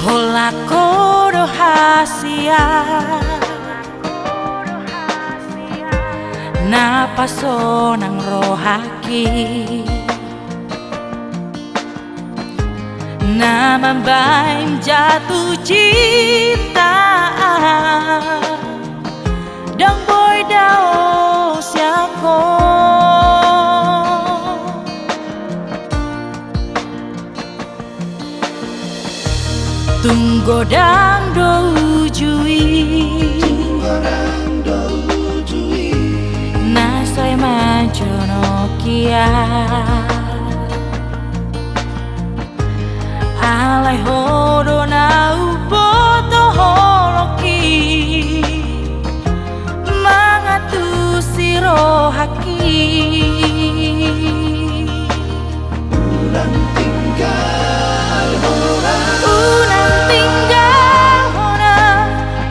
Hola koro hasia na paso ng rohaki na mambaim jatuh cinta dang boy dao siako tunggu dang do ujui nasai majono kia alai hodo na upoto holoki mangatu siro haki Ulang tinggal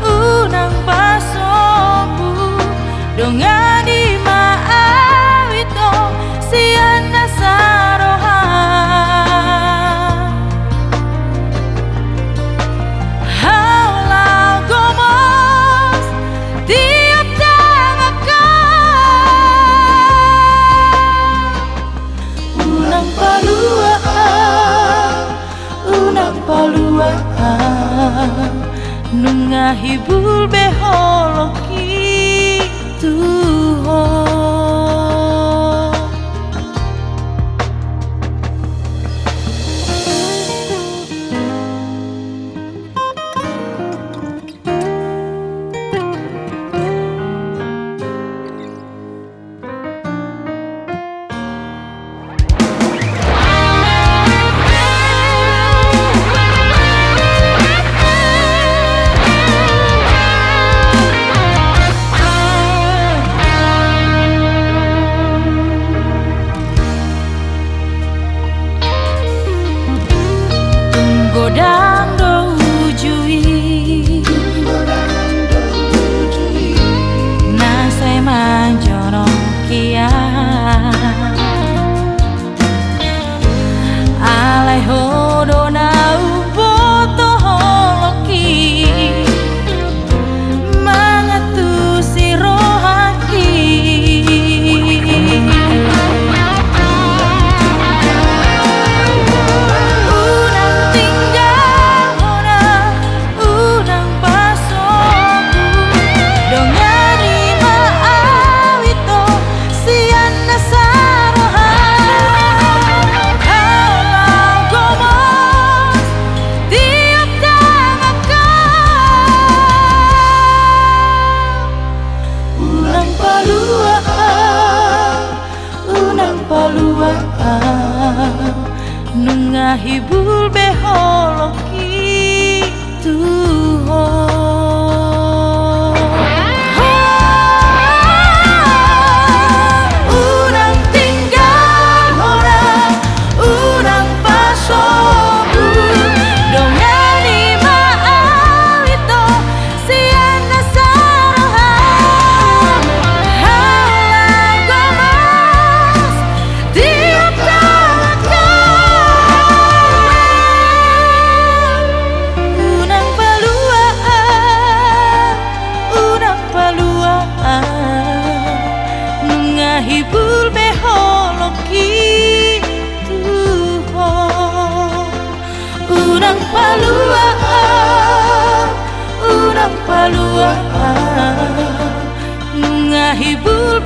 unang pasobu donga di maawito sian nasaroha haulau gomos tiap tangakan unang paluaan nunga hibul beholoki tuho godang do ujui nasai manjono kia alai hodo na upoto holoki mangatu siro haki nunga hibul beholoki tuho urang tinggal urang pasobu dongani maawito sian nasaroha haulau gomos tiap hibul beholoki tuho urang paluaan nunga hibul